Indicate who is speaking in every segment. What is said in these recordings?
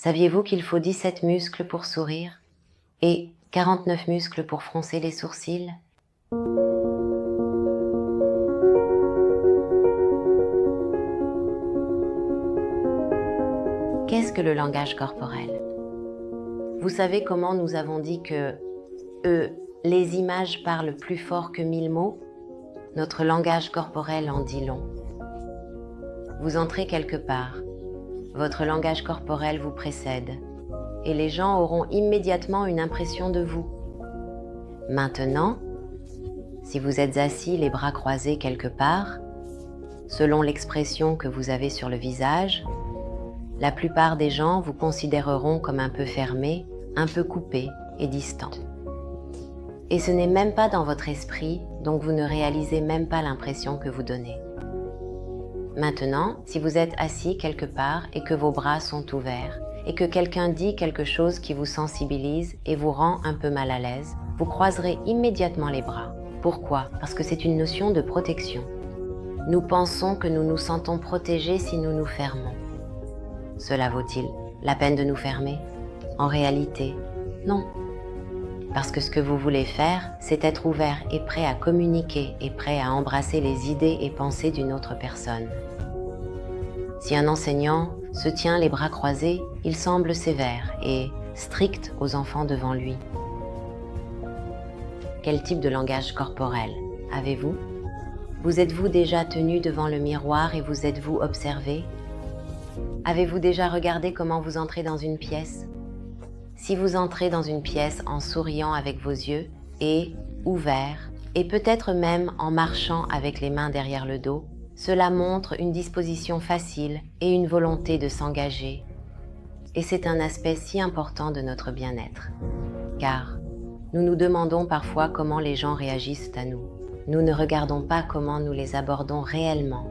Speaker 1: Saviez-vous qu'il faut 17 muscles pour sourire et 49 muscles pour froncer les sourcils? Qu'est-ce que le langage corporel? Vous savez comment nous avons dit que les images parlent plus fort que 1000 mots? Notre langage corporel en dit long. Vous entrez quelque part, votre langage corporel vous précède et les gens auront immédiatement une impression de vous. Maintenant, si vous êtes assis les bras croisés quelque part, selon l'expression que vous avez sur le visage, la plupart des gens vous considéreront comme un peu fermé, un peu coupé et distant. Et ce n'est même pas dans votre esprit, donc vous ne réalisez même pas l'impression que vous donnez. Maintenant, si vous êtes assis quelque part et que vos bras sont ouverts, et que quelqu'un dit quelque chose qui vous sensibilise et vous rend un peu mal à l'aise, vous croiserez immédiatement les bras. Pourquoi? Parce que c'est une notion de protection. Nous pensons que nous nous sentons protégés si nous nous fermons. Cela vaut-il la peine de nous fermer? En réalité, non. Parce que ce que vous voulez faire, c'est être ouvert et prêt à communiquer et prêt à embrasser les idées et pensées d'une autre personne. Si un enseignant se tient les bras croisés, il semble sévère et strict aux enfants devant lui. Quel type de langage corporel avez-vous? Vous êtes-vous déjà tenu devant le miroir et vous êtes-vous observé? Avez-vous déjà regardé comment vous entrez dans une pièce? Si vous entrez dans une pièce en souriant avec vos yeux et ouverts, et peut-être même en marchant avec les mains derrière le dos, cela montre une disposition facile et une volonté de s'engager. Et c'est un aspect si important de notre bien-être. Car nous nous demandons parfois comment les gens réagissent à nous. Nous ne regardons pas comment nous les abordons réellement.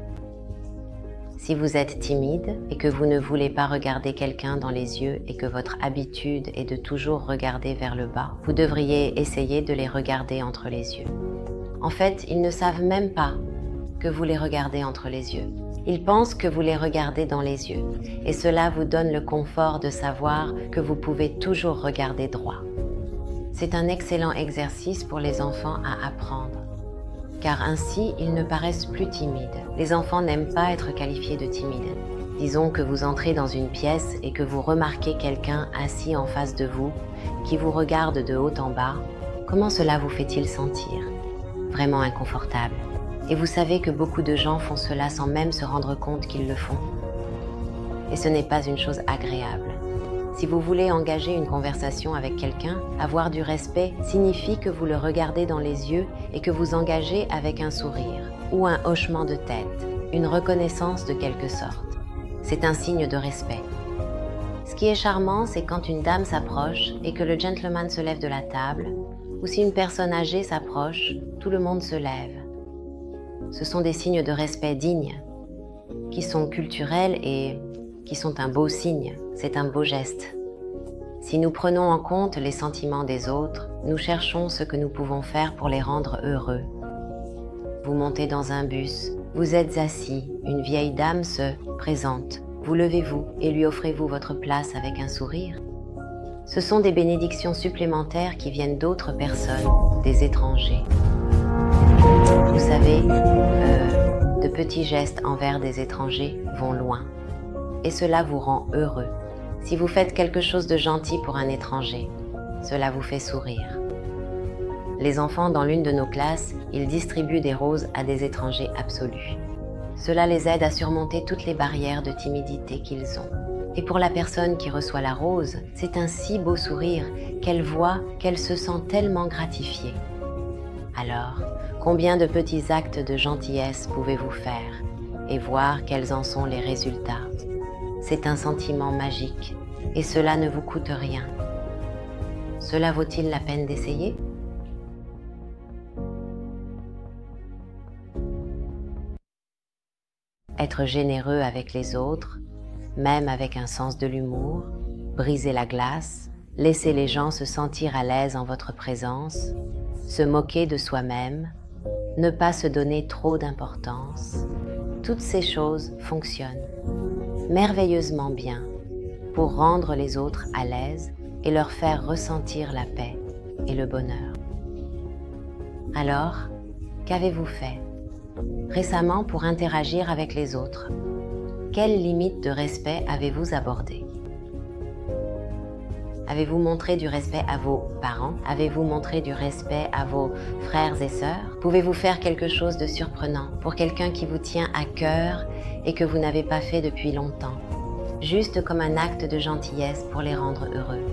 Speaker 1: Si vous êtes timide et que vous ne voulez pas regarder quelqu'un dans les yeux et que votre habitude est de toujours regarder vers le bas, vous devriez essayer de les regarder entre les yeux. En fait, ils ne savent même pas que vous les regardez entre les yeux. Ils pensent que vous les regardez dans les yeux et cela vous donne le confort de savoir que vous pouvez toujours regarder droit. C'est un excellent exercice pour les enfants à apprendre. Car ainsi, ils ne paraissent plus timides. Les enfants n'aiment pas être qualifiés de timides. Disons que vous entrez dans une pièce et que vous remarquez quelqu'un assis en face de vous, qui vous regarde de haut en bas. Comment cela vous fait-il sentir? Vraiment inconfortable. Et vous savez que beaucoup de gens font cela sans même se rendre compte qu'ils le font. Et ce n'est pas une chose agréable. Si vous voulez engager une conversation avec quelqu'un, avoir du respect signifie que vous le regardez dans les yeux et que vous engagez avec un sourire ou un hochement de tête, une reconnaissance de quelque sorte. C'est un signe de respect. Ce qui est charmant, c'est quand une dame s'approche et que le gentleman se lève de la table, ou si une personne âgée s'approche, tout le monde se lève. Ce sont des signes de respect dignes, qui sont culturels et qui sont un beau signe, c'est un beau geste. Si nous prenons en compte les sentiments des autres, nous cherchons ce que nous pouvons faire pour les rendre heureux. Vous montez dans un bus, vous êtes assis, une vieille dame se présente, vous levez-vous et lui offrez-vous votre place avec un sourire. Ce sont des bénédictions supplémentaires qui viennent d'autres personnes, des étrangers. Vous savez, de petits gestes envers des étrangers vont loin. Et cela vous rend heureux. Si vous faites quelque chose de gentil pour un étranger, cela vous fait sourire. Les enfants dans l'une de nos classes, ils distribuent des roses à des étrangers absolus. Cela les aide à surmonter toutes les barrières de timidité qu'ils ont. Et pour la personne qui reçoit la rose, c'est un si beau sourire qu'elle voit qu'elle se sent tellement gratifiée. Alors, combien de petits actes de gentillesse pouvez-vous faire et voir quels en sont les résultats? C'est un sentiment magique et cela ne vous coûte rien. Cela vaut-il la peine d'essayer? Être généreux avec les autres, même avec un sens de l'humour, briser la glace, laisser les gens se sentir à l'aise en votre présence, se moquer de soi-même, ne pas se donner trop d'importance, toutes ces choses fonctionnent merveilleusement bien pour rendre les autres à l'aise et leur faire ressentir la paix et le bonheur. Alors, qu'avez-vous fait récemment pour interagir avec les autres? Quelles limites de respect avez-vous abordées? Avez-vous montré du respect à vos parents? Avez-vous montré du respect à vos frères et sœurs? Pouvez-vous faire quelque chose de surprenant pour quelqu'un qui vous tient à cœur et que vous n'avez pas fait depuis longtemps, juste comme un acte de gentillesse pour les rendre heureux?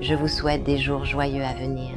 Speaker 1: Je vous souhaite des jours joyeux à venir.